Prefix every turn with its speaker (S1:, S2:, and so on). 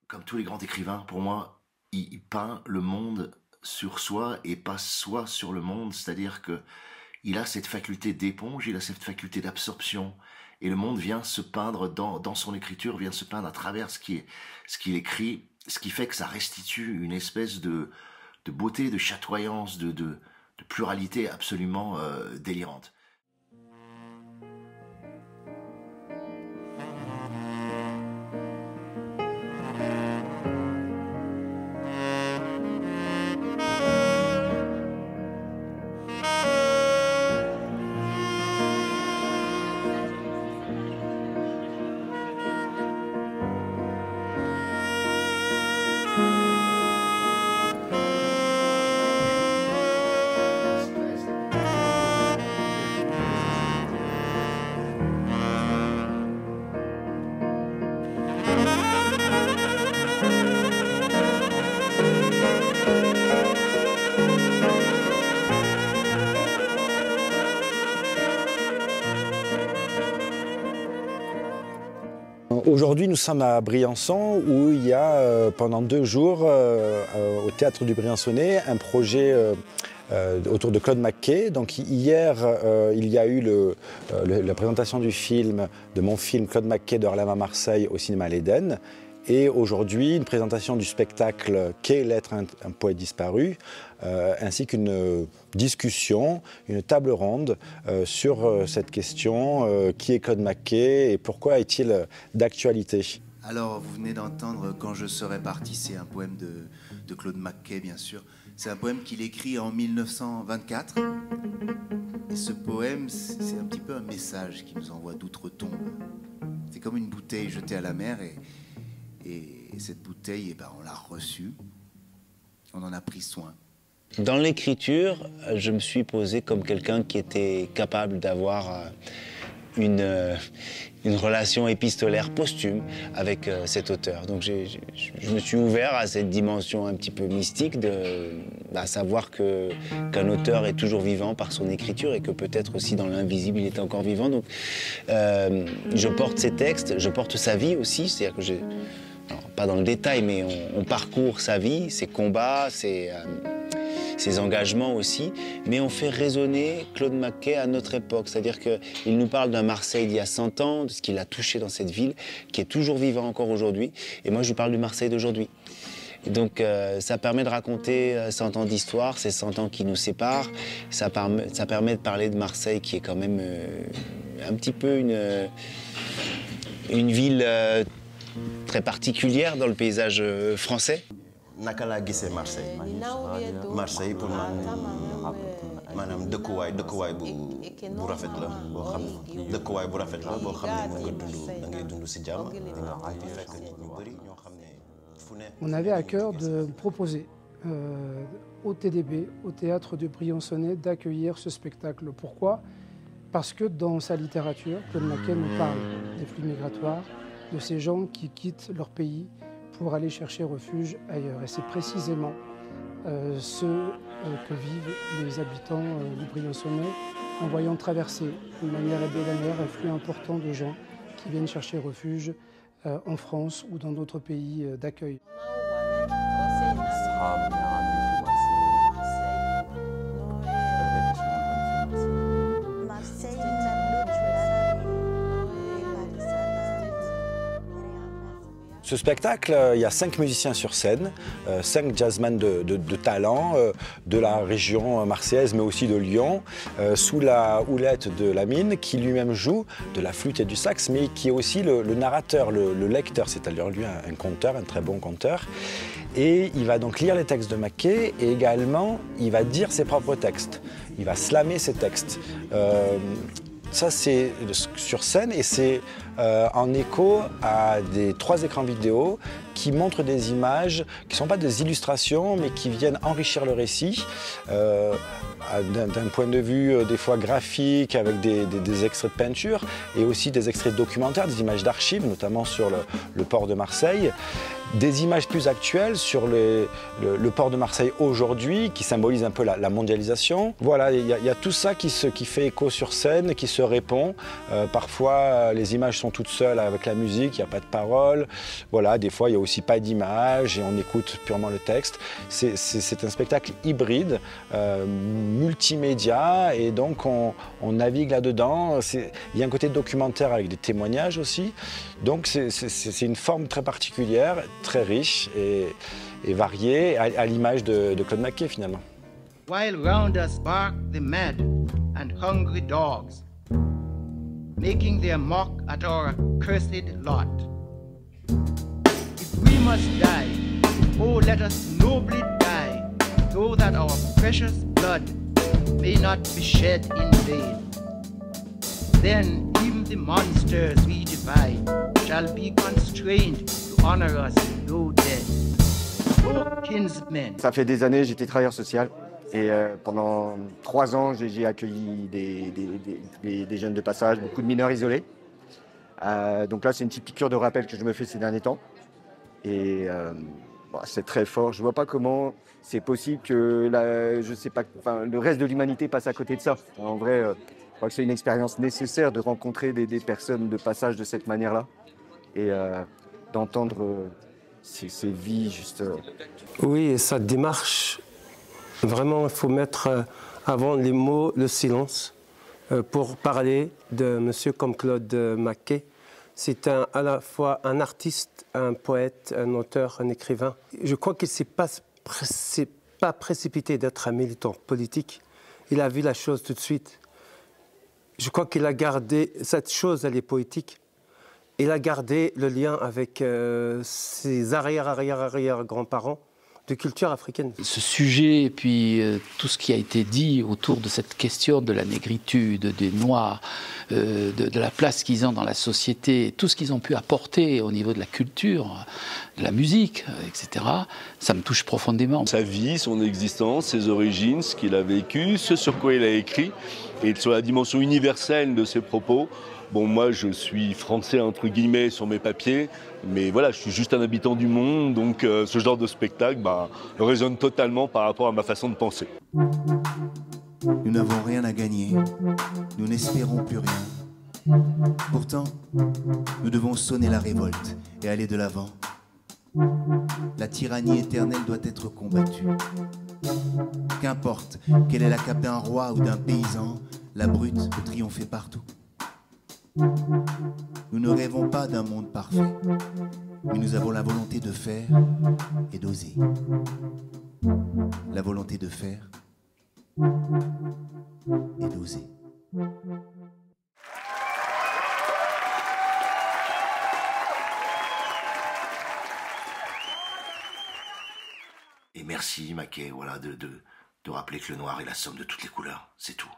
S1: Comme tous les grands écrivains, pour moi, il peint le monde sur soi et pas soi sur le monde. C'est-à-dire que il a cette faculté d'éponge, il a cette faculté d'absorption. Et le monde vient se peindre dans son écriture, vient se peindre à travers ce qu'il écrit, ce qui fait que ça restitue une espèce de beauté, de chatoyance, de pluralité absolument délirante.
S2: Aujourd'hui, nous sommes à Briançon où il y a pendant 2 jours au Théâtre du Briançonnais un projet autour de Claude McKay. Donc hier, il y a eu la présentation du film, de mon film Claude McKay de Harlem à Marseille au cinéma L'Éden. Et aujourd'hui, une présentation du spectacle Qu'est l'être un poète disparu, ainsi qu'une discussion, une table ronde sur cette question, qui est Claude McKay et pourquoi est-il d'actualité?
S3: Alors, vous venez d'entendre Quand je serai parti, c'est un poème de Claude McKay, bien sûr. C'est un poème qu'il écrit en 1924. Et ce poème, c'est un petit peu un message qu'il nous envoie d'outre-tombe. C'est comme une bouteille jetée à la mer et cette bouteille, on l'a reçue, on en a pris soin.
S4: Dans l'écriture, je me suis posé comme quelqu'un qui était capable d'avoir une relation épistolaire posthume avec cet auteur. Donc je me suis ouvert à cette dimension un petit peu mystique à savoir qu'un auteur est toujours vivant par son écriture et que peut-être aussi dans l'invisible il est encore vivant. Donc je porte ses textes, je porte sa vie aussi, c'est-à-dire que alors, pas dans le détail, mais on parcourt sa vie, ses combats, ses engagements aussi, mais on fait résonner Claude McKay à notre époque. C'est-à-dire qu'il nous parle d'un Marseille d'il y a 100 ans, de ce qu'il a touché dans cette ville, qui est toujours vivant encore aujourd'hui. Et moi, je lui parle du Marseille d'aujourd'hui. Et donc, ça permet de raconter 100 ans d'histoire, ces 100 ans qui nous séparent. Ça permet de parler de Marseille, qui est quand même un petit peu une ville très particulière dans le paysage français.
S5: naka laa gisee Marseille Marseille pour man maanaam dëkkuwaay bu rafet la boo xam ne dëkkuwaay bu rafet la boo xam ne mën nga dund da ngay dund si jàmm di fekk nit ñu bëri ñoo xam ne fu ne.
S6: On avait à cœur de proposer au TDB, au Théâtre du Briançonnais, d'accueillir ce spectacle. Pourquoi? Parce que dans sa littérature, Claude McKay nous parle des flux migratoires, de ces gens qui quittent leur pays pour aller chercher refuge ailleurs. Et c'est précisément ce que vivent les habitants du Briançonnais en voyant traverser de manière hebdomadaire un flux important de gens qui viennent chercher refuge en France ou dans d'autres pays d'accueil.
S2: Ce spectacle, il y a 5 musiciens sur scène, 5 jazzmen de talent de la région marseillaise, mais aussi de Lyon, sous la houlette de Lamine, qui lui-même joue de la flûte et du sax, mais qui est aussi le narrateur, le lecteur, c'est-à-dire lui un conteur, un très bon conteur. Et il va donc lire les textes de McKay et également, il va dire ses propres textes. Il va slammer ses textes. Ça, c'est sur scène et c'est en écho à des 3 écrans vidéo qui montrent des images qui ne sont pas des illustrations mais qui viennent enrichir le récit d'un point de vue des fois graphique avec des extraits de peinture et aussi des extraits documentaires, des images d'archives, notamment sur le port de Marseille. Des images plus actuelles sur le port de Marseille aujourd'hui, qui symbolise un peu la mondialisation. Voilà, il y a tout ça qui fait écho sur scène, qui se répond. Parfois, les images sont toutes seules avec la musique, il n'y a pas de paroles. Voilà, des fois, il y a aussi aussi pas d'image et on écoute purement le texte. C'est un spectacle hybride, multimédia, et donc on navigue là-dedans. Il y a un côté documentaire avec des témoignages aussi. Donc c'est une forme très particulière, très riche et variée, à l'image de Claude McKay finalement.
S7: While round us bark the mad and hungry dogs, making their mock at our cursed lot. If we must die, oh let us nobly die, so that our precious blood may not be shed in vain. Then even the monsters we defy shall be constrained to honor us though dead. Oh kinsmen.
S8: Ça fait des années, j'étais travailleur social. Et pendant 3 ans, j'ai accueilli des jeunes de passage, beaucoup de mineurs isolés. Donc là, c'est une petite piqûre de rappel que je me fais ces derniers temps. Et c'est très fort. Je ne vois pas comment c'est possible que le reste de l'humanité passe à côté de ça. En vrai, je crois que c'est une expérience nécessaire de rencontrer des personnes de passage de cette manière-là. Et d'entendre ces vies juste...
S9: Oui, et sa démarche... Vraiment, il faut mettre avant les mots le silence pour parler de monsieur comme Claude McKay. C'est à la fois un artiste, un poète, un auteur, un écrivain. Je crois qu'il ne s'est pas précipité d'être un militant politique. Il a vu la chose tout de suite. Je crois qu'il a gardé, cette chose, elle est poétique. Il a gardé le lien avec ses arrière-grands-parents de culture africaine.
S10: Ce sujet et puis tout ce qui a été dit autour de cette question de la négritude, des Noirs, de la place qu'ils ont dans la société, tout ce qu'ils ont pu apporter au niveau de la culture, de la musique, etc., ça me touche profondément.
S11: Sa vie, son existence, ses origines, ce qu'il a vécu, ce sur quoi il a écrit, et sur la dimension universelle de ses propos. Bon, moi, je suis français, entre guillemets, sur mes papiers, mais voilà, je suis juste un habitant du monde, donc ce genre de spectacle résonne totalement par rapport à ma façon de penser.
S3: Nous n'avons rien à gagner, nous n'espérons plus rien. Pourtant, nous devons sonner la révolte et aller de l'avant. La tyrannie éternelle doit être combattue. Qu'importe quelle est la cape d'un roi ou d'un paysan, la brute peut triompher partout. Nous ne rêvons pas d'un monde parfait, mais nous avons la volonté de faire et d'oser. La volonté de faire et d'oser.
S1: Et merci, McKay, voilà, de rappeler que le noir est la somme de toutes les couleurs, c'est tout.